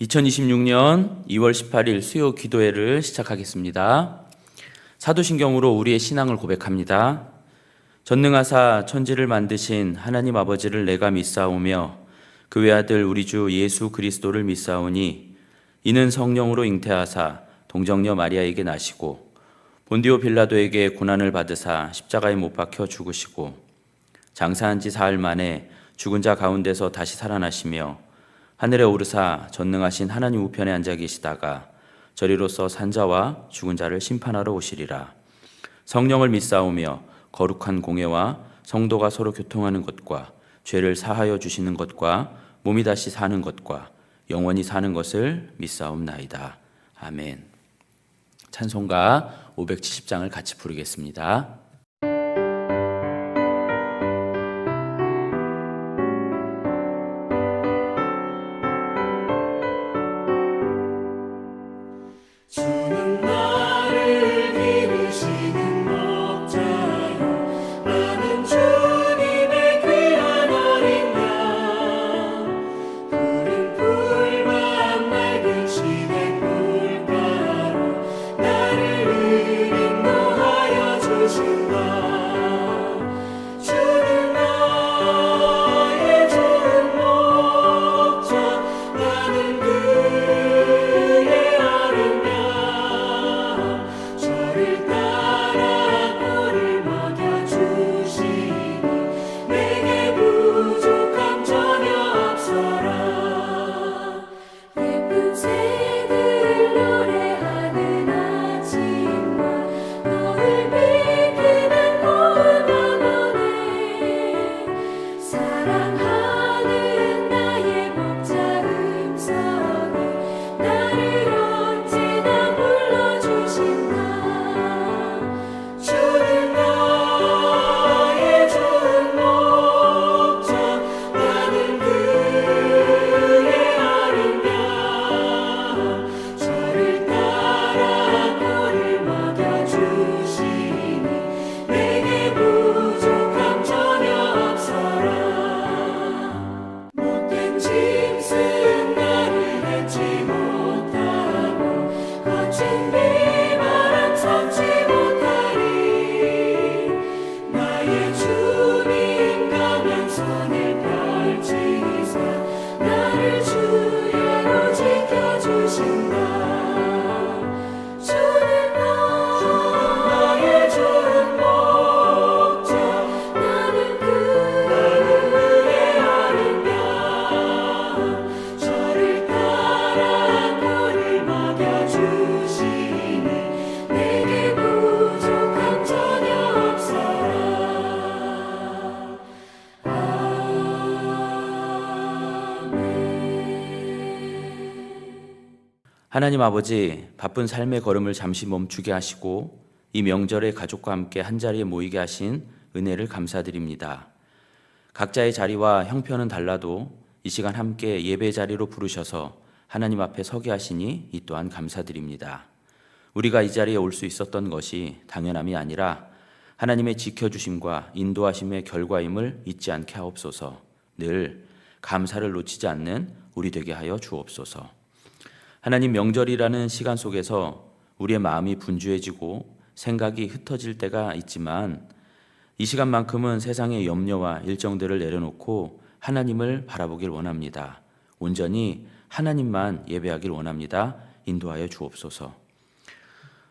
2026년 2월 18일 수요 기도회를 시작하겠습니다. 사도신경으로 우리의 신앙을 고백합니다. 전능하사 천지를 만드신 하나님 아버지를 내가 믿사오며 그 외아들 우리 주 예수 그리스도를 믿사오니 이는 성령으로 잉태하사 동정녀 마리아에게 나시고 본디오 빌라도에게 고난을 받으사 십자가에 못 박혀 죽으시고 장사한 지 사흘 만에 죽은 자 가운데서 다시 살아나시며 하늘에 오르사 전능하신 하나님 우편에 앉아 계시다가 저리로서 산자와 죽은 자를 심판하러 오시리라. 성령을 믿사오며 거룩한 공예와 성도가 서로 교통하는 것과 죄를 사하여 주시는 것과 몸이 다시 사는 것과 영원히 사는 것을 믿사옵나이다. 아멘. 찬송가 570장을 같이 부르겠습니다. 하나님 아버지, 바쁜 삶의 걸음을 잠시 멈추게 하시고 이 명절에 가족과 함께 한자리에 모이게 하신 은혜를 감사드립니다. 각자의 자리와 형편은 달라도 이 시간 함께 예배 자리로 부르셔서 하나님 앞에 서게 하시니 이 또한 감사드립니다. 우리가 이 자리에 올 수 있었던 것이 당연함이 아니라 하나님의 지켜주심과 인도하심의 결과임을 잊지 않게 하옵소서. 늘 감사를 놓치지 않는 우리 되게 하여 주옵소서. 하나님, 명절이라는 시간 속에서 우리의 마음이 분주해지고 생각이 흩어질 때가 있지만 이 시간만큼은 세상의 염려와 일정들을 내려놓고 하나님을 바라보길 원합니다. 온전히 하나님만 예배하길 원합니다. 인도하여 주옵소서.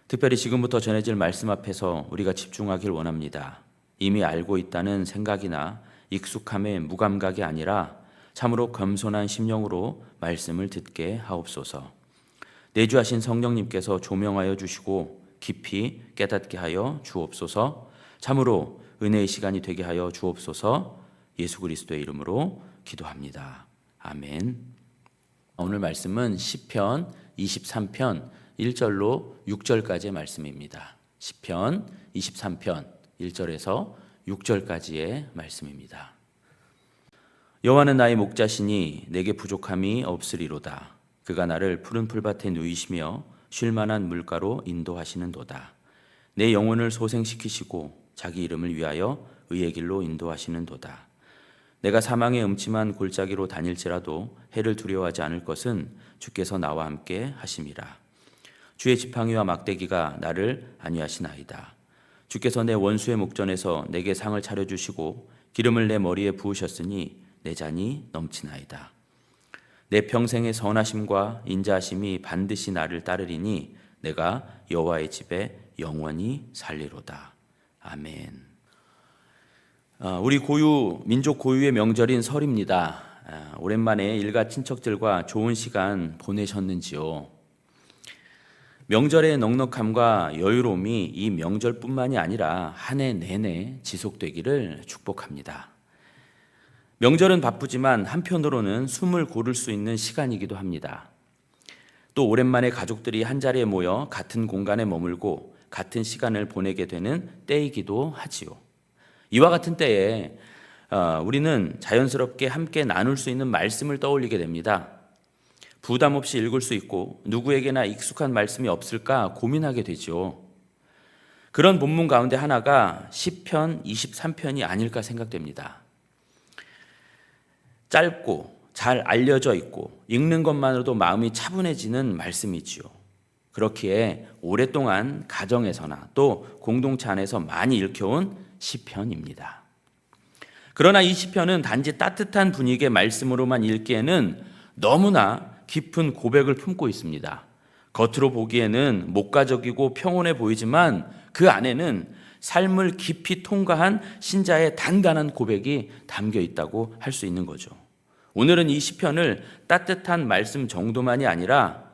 특별히 지금부터 전해질 말씀 앞에서 우리가 집중하길 원합니다. 이미 알고 있다는 생각이나 익숙함의 무감각이 아니라 참으로 겸손한 심령으로 말씀을 듣게 하옵소서. 내주하신 성령님께서 조명하여 주시고 깊이 깨닫게 하여 주옵소서. 참으로 은혜의 시간이 되게 하여 주옵소서. 예수 그리스도의 이름으로 기도합니다. 아멘. 오늘 말씀은 시편 23편 1절로 6절까지의 말씀입니다. 시편 23편 1절에서 6절까지의 말씀입니다. 여호와는 나의 목자시니 내게 부족함이 없으리로다. 그가 나를 푸른 풀밭에 누이시며 쉴만한 물가로 인도하시는도다. 내 영혼을 소생시키시고 자기 이름을 위하여 의의 길로 인도하시는도다. 내가 사망의 음침한 골짜기로 다닐지라도 해를 두려워하지 않을 것은 주께서 나와 함께 하심이라. 주의 지팡이와 막대기가 나를 안위하시나이다. 주께서 내 원수의 목전에서 내게 상을 차려주시고 기름을 내 머리에 부으셨으니 내 잔이 넘치나이다. 내 평생의 선하심과 인자하심이 반드시 나를 따르리니 내가 여호와의 집에 영원히 살리로다. 아멘. 우리 민족 고유의 명절인 설입니다. 오랜만에 일가 친척들과 좋은 시간 보내셨는지요? 명절의 넉넉함과 여유로움이 이 명절뿐만이 아니라 한 해 내내 지속되기를 축복합니다. 명절은 바쁘지만 한편으로는 숨을 고를 수 있는 시간이기도 합니다. 또 오랜만에 가족들이 한자리에 모여 같은 공간에 머물고 같은 시간을 보내게 되는 때이기도 하지요. 이와 같은 때에 우리는 자연스럽게 함께 나눌 수 있는 말씀을 떠올리게 됩니다. 부담 없이 읽을 수 있고 누구에게나 익숙한 말씀이 없을까 고민하게 되죠. 그런 본문 가운데 하나가 시편 23편이 아닐까 생각됩니다. 짧고 잘 알려져 있고 읽는 것만으로도 마음이 차분해지는 말씀이지요. 그렇기에 오랫동안 가정에서나 또 공동체 안에서 많이 읽혀온 시편입니다. 그러나 이 시편은 단지 따뜻한 분위기의 말씀으로만 읽기에는 너무나 깊은 고백을 품고 있습니다. 겉으로 보기에는 목가적이고 평온해 보이지만 그 안에는 삶을 깊이 통과한 신자의 단단한 고백이 담겨 있다고 할 수 있는 거죠. 오늘은 이 시편을 따뜻한 말씀 정도만이 아니라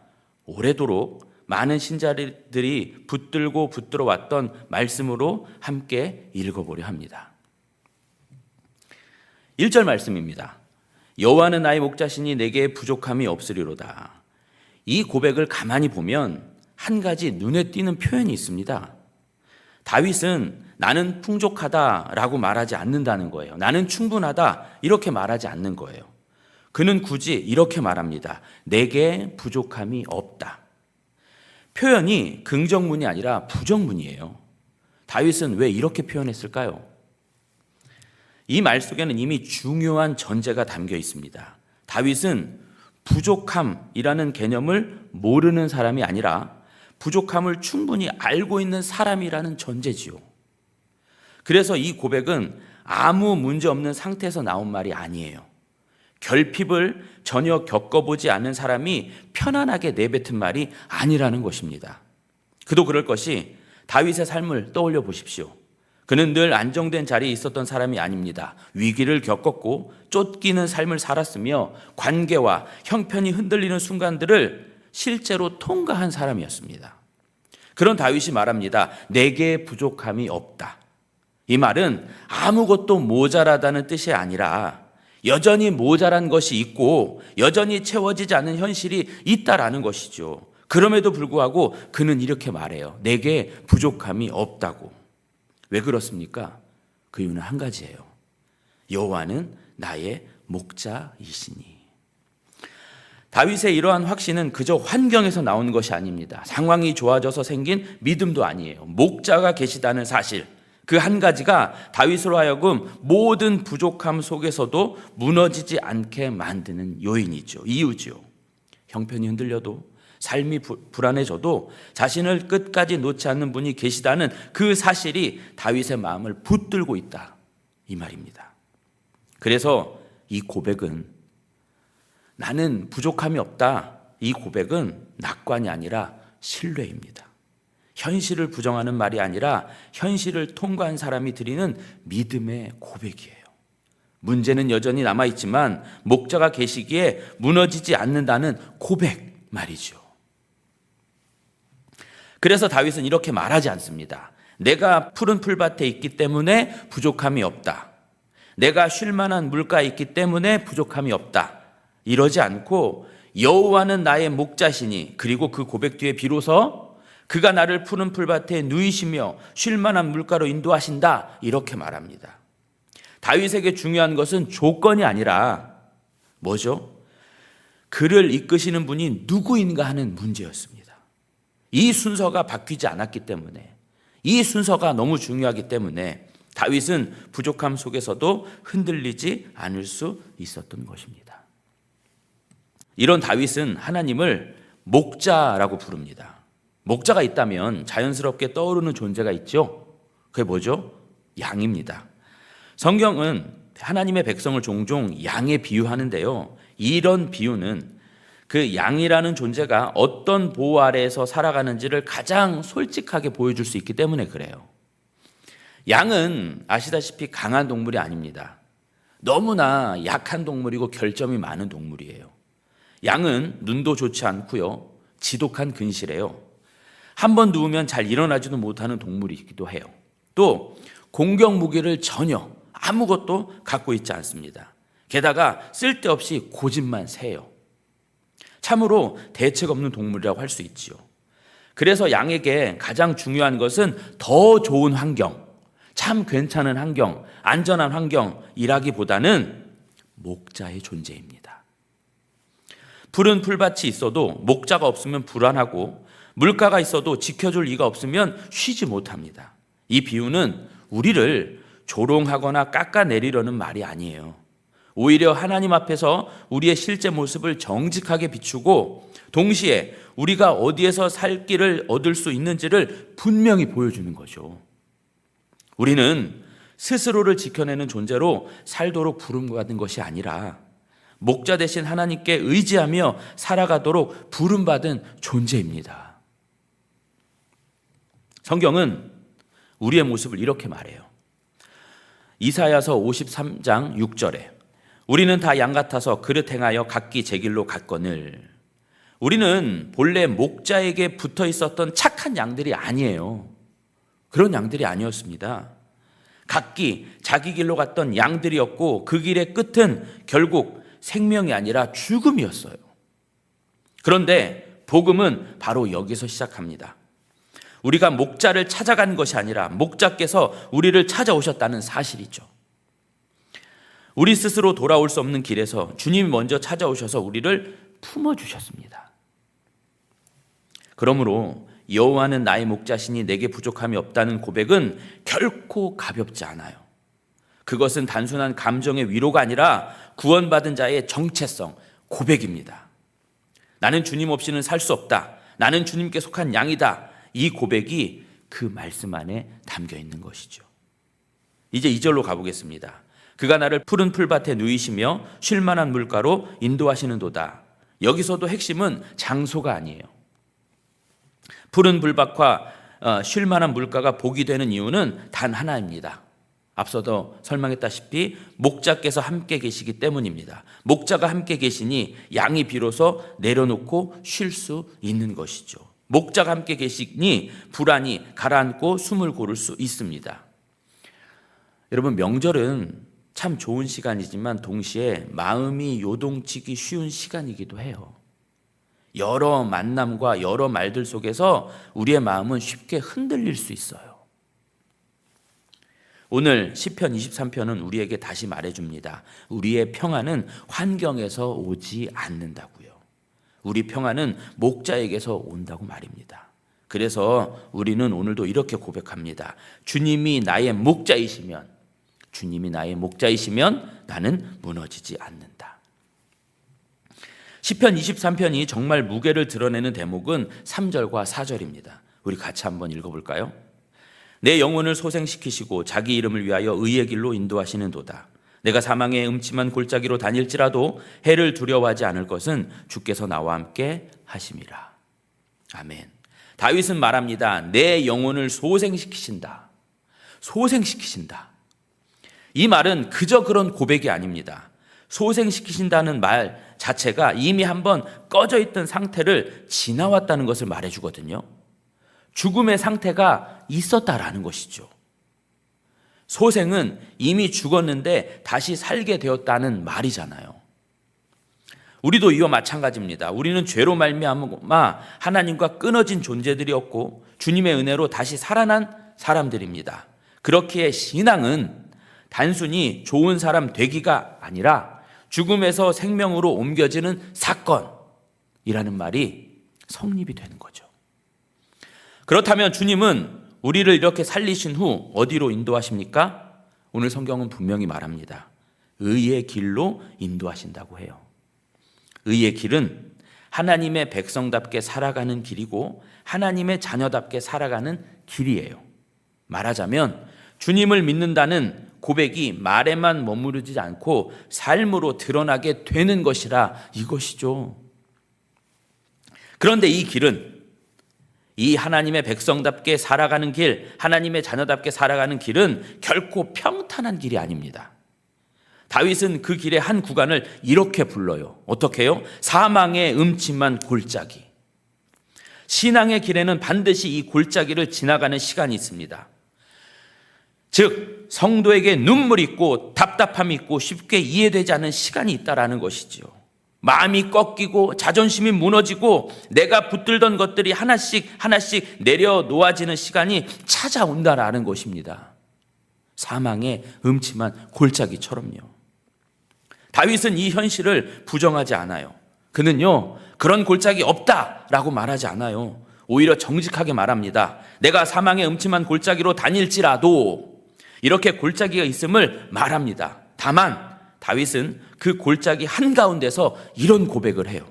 오래도록 많은 신자들이 붙들고 붙들어 왔던 말씀으로 함께 읽어보려 합니다. 1절 말씀입니다. 여호와는 나의 목자시니 내게 부족함이 없으리로다. 이 고백을 가만히 보면 한 가지 눈에 띄는 표현이 있습니다. 다윗은 나는 풍족하다라고 말하지 않는다는 거예요. 나는 충분하다 이렇게 말하지 않는 거예요. 그는 굳이 이렇게 말합니다. 내게 부족함이 없다. 표현이 긍정문이 아니라 부정문이에요. 다윗은 왜 이렇게 표현했을까요? 이 말 속에는 이미 중요한 전제가 담겨 있습니다. 다윗은 부족함이라는 개념을 모르는 사람이 아니라 부족함을 충분히 알고 있는 사람이라는 전제지요. 그래서 이 고백은 아무 문제 없는 상태에서 나온 말이 아니에요. 결핍을 전혀 겪어보지 않은 사람이 편안하게 내뱉은 말이 아니라는 것입니다. 그도 그럴 것이 다윗의 삶을 떠올려 보십시오. 그는 늘 안정된 자리에 있었던 사람이 아닙니다. 위기를 겪었고 쫓기는 삶을 살았으며 관계와 형편이 흔들리는 순간들을 실제로 통과한 사람이었습니다. 그런 다윗이 말합니다. 내게 부족함이 없다. 이 말은 아무것도 모자라다는 뜻이 아니라 여전히 모자란 것이 있고 여전히 채워지지 않는 현실이 있다라는 것이죠. 그럼에도 불구하고 그는 이렇게 말해요. 내게 부족함이 없다고. 왜 그렇습니까? 그 이유는 한 가지예요. 여호와는 나의 목자이시니. 다윗의 이러한 확신은 그저 환경에서 나온 것이 아닙니다. 상황이 좋아져서 생긴 믿음도 아니에요. 목자가 계시다는 사실, 그 한 가지가 다윗으로 하여금 모든 부족함 속에서도 무너지지 않게 만드는 요인이죠. 이유죠. 형편이 흔들려도 삶이 불안해져도 자신을 끝까지 놓지 않는 분이 계시다는 그 사실이 다윗의 마음을 붙들고 있다, 이 말입니다. 그래서 이 고백은, 나는 부족함이 없다, 이 고백은 낙관이 아니라 신뢰입니다. 현실을 부정하는 말이 아니라 현실을 통과한 사람이 드리는 믿음의 고백이에요. 문제는 여전히 남아있지만 목자가 계시기에 무너지지 않는다는 고백 말이죠. 그래서 다윗은 이렇게 말하지 않습니다. 내가 푸른 풀밭에 있기 때문에 부족함이 없다. 내가 쉴 만한 물가에 있기 때문에 부족함이 없다. 이러지 않고 여호와는 나의 목자시니, 그리고 그 고백 뒤에 비로소 그가 나를 푸른 풀밭에 누이시며 쉴 만한 물가로 인도하신다, 이렇게 말합니다. 다윗에게 중요한 것은 조건이 아니라 뭐죠? 그를 이끄시는 분이 누구인가 하는 문제였습니다. 이 순서가 바뀌지 않았기 때문에, 이 순서가 너무 중요하기 때문에 다윗은 부족함 속에서도 흔들리지 않을 수 있었던 것입니다. 이런 다윗은 하나님을 목자라고 부릅니다. 목자가 있다면 자연스럽게 떠오르는 존재가 있죠. 그게 뭐죠? 양입니다. 성경은 하나님의 백성을 종종 양에 비유하는데요. 이런 비유는 그 양이라는 존재가 어떤 보호 아래에서 살아가는지를 가장 솔직하게 보여줄 수 있기 때문에 그래요. 양은 아시다시피 강한 동물이 아닙니다. 너무나 약한 동물이고 결점이 많은 동물이에요. 양은 눈도 좋지 않고요. 지독한 근실해요. 한 번 누우면 잘 일어나지도 못하는 동물이기도 해요. 또 공격 무기를 전혀 아무것도 갖고 있지 않습니다. 게다가 쓸데없이 고집만 세요. 참으로 대책 없는 동물이라고 할 수 있지요. 그래서 양에게 가장 중요한 것은 더 좋은 환경, 참 괜찮은 환경, 안전한 환경이라기보다는 목자의 존재입니다. 푸른 풀밭이 있어도 목자가 없으면 불안하고 물가가 있어도 지켜줄 이가 없으면 쉬지 못합니다. 이 비유는 우리를 조롱하거나 깎아내리려는 말이 아니에요. 오히려 하나님 앞에서 우리의 실제 모습을 정직하게 비추고 동시에 우리가 어디에서 살 길을 얻을 수 있는지를 분명히 보여주는 거죠. 우리는 스스로를 지켜내는 존재로 살도록 부름받은 것이 아니라 목자 대신 하나님께 의지하며 살아가도록 부름받은 존재입니다. 성경은 우리의 모습을 이렇게 말해요. 이사야서 53장 6절에 우리는 다 양 같아서 그릇 행하여 각기 제 길로 갔거늘. 우리는 본래 목자에게 붙어 있었던 착한 양들이 아니에요. 그런 양들이 아니었습니다. 각기 자기 길로 갔던 양들이었고 그 길의 끝은 결국 생명이 아니라 죽음이었어요. 그런데 복음은 바로 여기서 시작합니다. 우리가 목자를 찾아간 것이 아니라 목자께서 우리를 찾아오셨다는 사실이죠. 우리 스스로 돌아올 수 없는 길에서 주님이 먼저 찾아오셔서 우리를 품어주셨습니다. 그러므로 여호와는 나의 목자시니 내게 부족함이 없다는 고백은 결코 가볍지 않아요. 그것은 단순한 감정의 위로가 아니라 구원받은 자의 정체성, 고백입니다. 나는 주님 없이는 살 수 없다. 나는 주님께 속한 양이다. 이 고백이 그 말씀 안에 담겨 있는 것이죠. 이제 2절로 가보겠습니다. 그가 나를 푸른 풀밭에 누이시며 쉴만한 물가로 인도하시는도다. 여기서도 핵심은 장소가 아니에요. 푸른 풀밭과 쉴만한 물가가 복이 되는 이유는 단 하나입니다. 앞서도 설명했다시피 목자께서 함께 계시기 때문입니다. 목자가 함께 계시니 양이 비로소 내려놓고 쉴 수 있는 것이죠. 목자가 함께 계시니 불안이 가라앉고 숨을 고를 수 있습니다. 여러분, 명절은 참 좋은 시간이지만 동시에 마음이 요동치기 쉬운 시간이기도 해요. 여러 만남과 여러 말들 속에서 우리의 마음은 쉽게 흔들릴 수 있어요. 오늘 시편 23편은 우리에게 다시 말해줍니다. 우리의 평안은 환경에서 오지 않는다고요. 우리 평안은 목자에게서 온다고 말입니다. 그래서 우리는 오늘도 이렇게 고백합니다. 주님이 나의 목자이시면 나는 무너지지 않는다. 시편 23편이 정말 무게를 드러내는 대목은 3절과 4절입니다. 우리 같이 한번 읽어볼까요? 내 영혼을 소생시키시고 자기 이름을 위하여 의의 길로 인도하시는도다. 내가 사망의 음침한 골짜기로 다닐지라도 해를 두려워하지 않을 것은 주께서 나와 함께 하심이라. 아멘. 다윗은 말합니다. 내 영혼을 소생시키신다. 이 말은 그저 그런 고백이 아닙니다. 소생시키신다는 말 자체가 이미 한번 꺼져 있던 상태를 지나왔다는 것을 말해주거든요. 죽음의 상태가 있었다라는 것이죠. 소생은 이미 죽었는데 다시 살게 되었다는 말이잖아요. 우리도 이와 마찬가지입니다. 우리는 죄로 말미암아 하나님과 끊어진 존재들이었고 주님의 은혜로 다시 살아난 사람들입니다. 그렇기에 신앙은 단순히 좋은 사람 되기가 아니라 죽음에서 생명으로 옮겨지는 사건이라는 말이 성립이 되는 거죠. 그렇다면 주님은 우리를 이렇게 살리신 후 어디로 인도하십니까? 오늘 성경은 분명히 말합니다. 의의 길로 인도하신다고 해요. 의의 길은 하나님의 백성답게 살아가는 길이고 하나님의 자녀답게 살아가는 길이에요. 말하자면 주님을 믿는다는 고백이 말에만 머무르지 않고 삶으로 드러나게 되는 것이라 이것이죠. 그런데 이 길은, 이 하나님의 백성답게 살아가는 길, 하나님의 자녀답게 살아가는 길은 결코 평탄한 길이 아닙니다. 다윗은 그 길의 한 구간을 이렇게 불러요. 어떻게 해요? 사망의 음침한 골짜기. 신앙의 길에는 반드시 이 골짜기를 지나가는 시간이 있습니다. 즉 성도에게 눈물이 있고 답답함이 있고 쉽게 이해되지 않는 시간이 있다라는 것이지요. 마음이 꺾이고 자존심이 무너지고 내가 붙들던 것들이 하나씩 내려놓아지는 시간이 찾아온다라는 것입니다. 사망의 음침한 골짜기처럼요. 다윗은 이 현실을 부정하지 않아요. 그는요, 그런 골짜기 없다라고 말하지 않아요. 오히려 정직하게 말합니다. 내가 사망의 음침한 골짜기로 다닐지라도 이렇게 골짜기가 있음을 말합니다. 다만 다윗은 그 골짜기 한가운데서 이런 고백을 해요.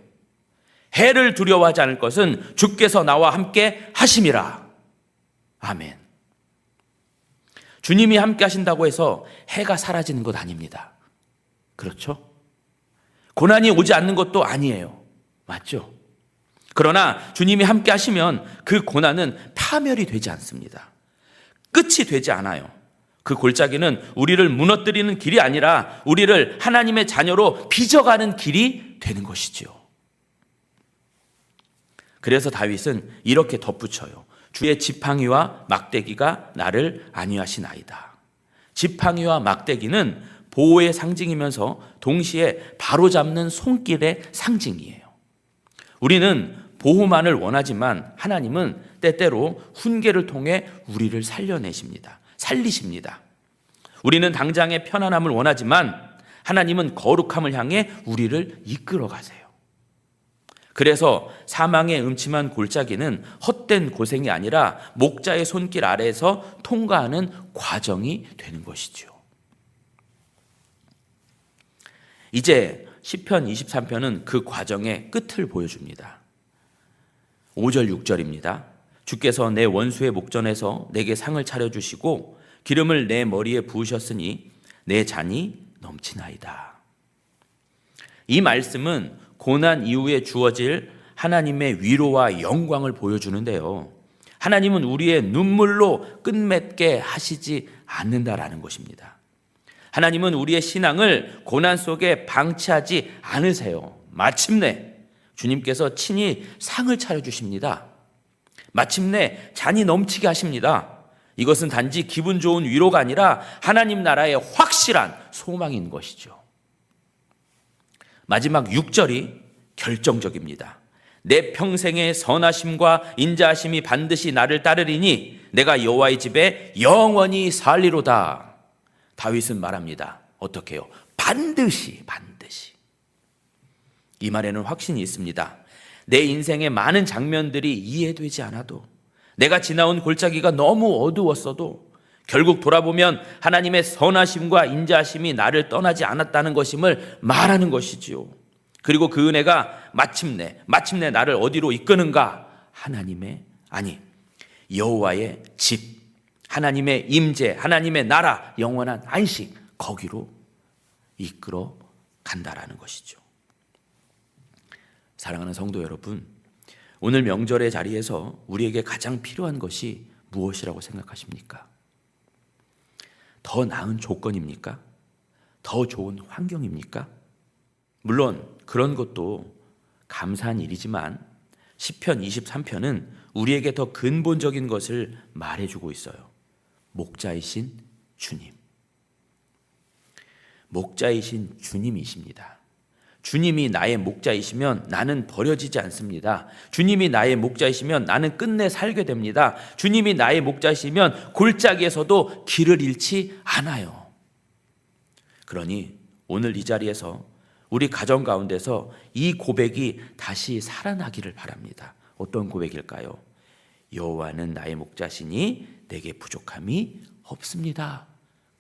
해를 두려워하지 않을 것은 주께서 나와 함께 하심이라. 아멘. 주님이 함께 하신다고 해서 해가 사라지는 것 아닙니다. 그렇죠? 고난이 오지 않는 것도 아니에요. 맞죠? 그러나 주님이 함께 하시면 그 고난은 파멸이 되지 않습니다. 끝이 되지 않아요. 그 골짜기는 우리를 무너뜨리는 길이 아니라 우리를 하나님의 자녀로 빚어가는 길이 되는 것이지요. 그래서 다윗은 이렇게 덧붙여요. 주의 지팡이와 막대기가 나를 안위하시나이다. 지팡이와 막대기는 보호의 상징이면서 동시에 바로잡는 손길의 상징이에요. 우리는 보호만을 원하지만 하나님은 때때로 훈계를 통해 우리를 살리십니다. 우리는 당장의 편안함을 원하지만 하나님은 거룩함을 향해 우리를 이끌어 가세요. 그래서 사망의 음침한 골짜기는 헛된 고생이 아니라 목자의 손길 아래에서 통과하는 과정이 되는 것이죠. 이제 시편 23편은 그 과정의 끝을 보여줍니다. 5절 6절입니다. 주께서 내 원수의 목전에서 내게 상을 차려주시고 기름을 내 머리에 부으셨으니 내 잔이 넘치나이다. 이 말씀은 고난 이후에 주어질 하나님의 위로와 영광을 보여주는데요. 하나님은 우리의 눈물로 끝맺게 하시지 않는다라는 것입니다. 하나님은 우리의 신앙을 고난 속에 방치하지 않으세요. 마침내 주님께서 친히 상을 차려주십니다. 마침내 잔이 넘치게 하십니다. 이것은 단지 기분 좋은 위로가 아니라 하나님 나라의 확실한 소망인 것이죠. 마지막 6절이 결정적입니다. 내 평생의 선하심과 인자하심이 반드시 나를 따르리니 내가 여호와의 집에 영원히 살리로다. 다윗은 말합니다. 어떻게 해요? 반드시. 이 말에는 확신이 있습니다. 내 인생의 많은 장면들이 이해되지 않아도, 내가 지나온 골짜기가 너무 어두웠어도 결국 돌아보면 하나님의 선하심과 인자하심이 나를 떠나지 않았다는 것임을 말하는 것이지요. 그리고 그 은혜가 마침내 나를 어디로 이끄는가? 여호와의 집, 하나님의 임재, 하나님의 나라, 영원한 안식, 거기로 이끌어 간다라는 것이죠. 사랑하는 성도 여러분, 오늘 명절의 자리에서 우리에게 가장 필요한 것이 무엇이라고 생각하십니까? 더 나은 조건입니까? 더 좋은 환경입니까? 물론 그런 것도 감사한 일이지만 시편 23편은 우리에게 더 근본적인 것을 말해주고 있어요. 목자이신 주님. 목자이신 주님이십니다. 주님이 나의 목자이시면 나는 버려지지 않습니다. 주님이 나의 목자이시면 나는 끝내 살게 됩니다. 주님이 나의 목자이시면 골짜기에서도 길을 잃지 않아요. 그러니 오늘 이 자리에서 우리 가정 가운데서 이 고백이 다시 살아나기를 바랍니다. 어떤 고백일까요? 여호와는 나의 목자시니 내게 부족함이 없습니다.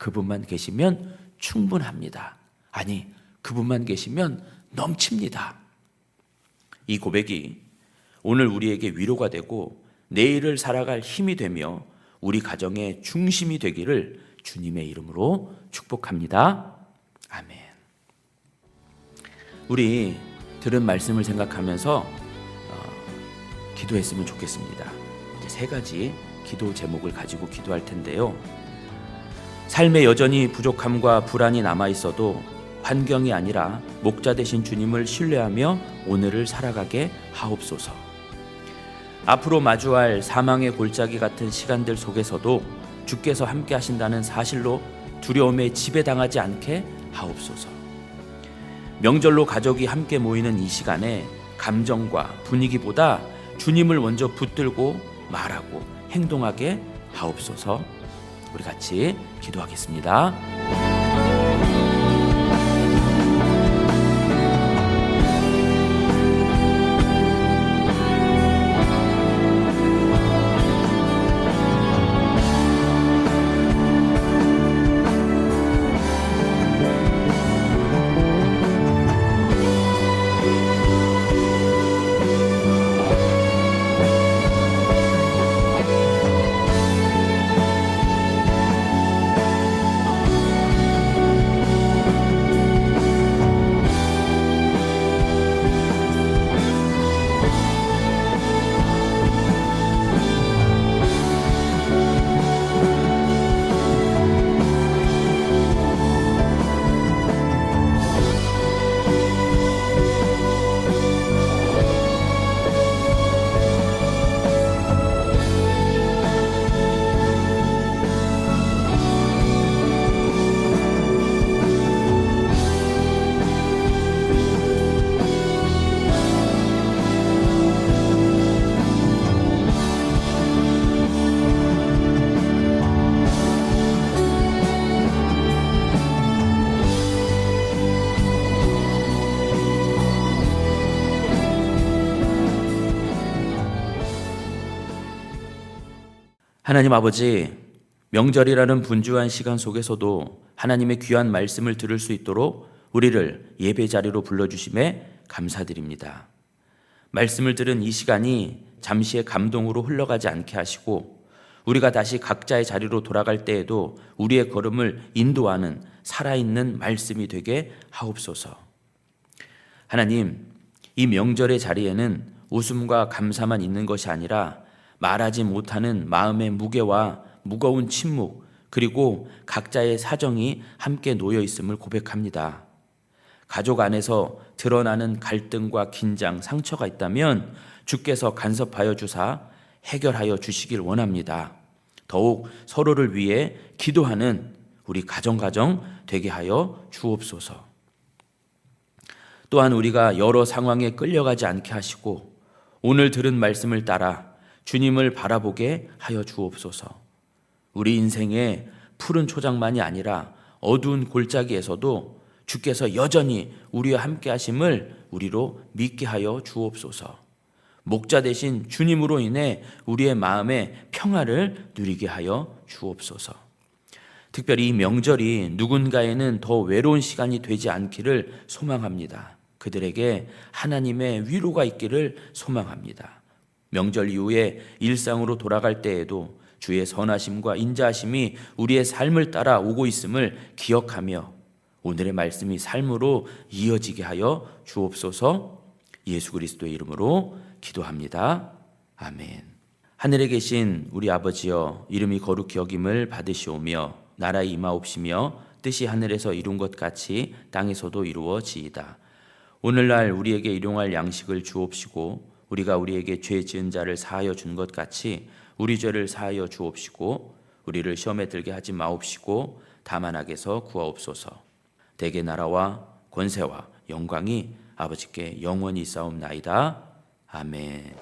그분만 계시면 충분합니다. 아니, 그분만 계시면 넘칩니다. 이 고백이 오늘 우리에게 위로가 되고 내일을 살아갈 힘이 되며 우리 가정의 중심이 되기를 주님의 이름으로 축복합니다. 아멘. 우리 들은 말씀을 생각하면서 기도했으면 좋겠습니다. 이제 3가지 기도 제목을 가지고 기도할 텐데요. 삶에 여전히 부족함과 불안이 남아 있어도 환경이 아니라 목자 되신 주님을 신뢰하며 오늘을 살아가게 하옵소서. 앞으로 마주할 사망의 골짜기 같은 시간들 속에서도 주께서 함께 하신다는 사실로 두려움에 지배당하지 않게 하옵소서. 명절로 가족이 함께 모이는 이 시간에 감정과 분위기보다 주님을 먼저 붙들고 말하고 행동하게 하옵소서. 우리 같이 기도하겠습니다. 하나님 아버지, 명절이라는 분주한 시간 속에서도 하나님의 귀한 말씀을 들을 수 있도록 우리를 예배 자리로 불러주심에 감사드립니다. 말씀을 들은 이 시간이 잠시의 감동으로 흘러가지 않게 하시고 우리가 다시 각자의 자리로 돌아갈 때에도 우리의 걸음을 인도하는 살아있는 말씀이 되게 하옵소서. 하나님, 이 명절의 자리에는 웃음과 감사만 있는 것이 아니라 말하지 못하는 마음의 무게와 무거운 침묵, 그리고 각자의 사정이 함께 놓여 있음을 고백합니다. 가족 안에서 드러나는 갈등과 긴장, 상처가 있다면 주께서 간섭하여 주사 해결하여 주시길 원합니다. 더욱 서로를 위해 기도하는 우리 가정 되게 하여 주옵소서. 또한 우리가 여러 상황에 끌려가지 않게 하시고 오늘 들은 말씀을 따라 주님을 바라보게 하여 주옵소서. 우리 인생의 푸른 초장만이 아니라 어두운 골짜기에서도 주께서 여전히 우리와 함께 하심을 우리로 믿게 하여 주옵소서. 목자 되신 주님으로 인해 우리의 마음에 평화를 누리게 하여 주옵소서. 특별히 이 명절이 누군가에는 더 외로운 시간이 되지 않기를 소망합니다. 그들에게 하나님의 위로가 있기를 소망합니다. 명절 이후에 일상으로 돌아갈 때에도 주의 선하심과 인자하심이 우리의 삶을 따라 오고 있음을 기억하며 오늘의 말씀이 삶으로 이어지게 하여 주옵소서. 예수 그리스도의 이름으로 기도합니다. 아멘. 하늘에 계신 우리 아버지여, 이름이 거룩히 여김을 받으시오며 나라에 임하옵시며 뜻이 하늘에서 이룬 것 같이 땅에서도 이루어지이다. 오늘날 우리에게 일용할 양식을 주옵시고 우리가 우리에게 죄 지은 자를 사하여 준 것 같이 우리 죄를 사하여 주옵시고 우리를 시험에 들게 하지 마옵시고 다만 악에서 구하옵소서. 대개 나라와 권세와 영광이 아버지께 영원히 있사옵나이다. 아멘.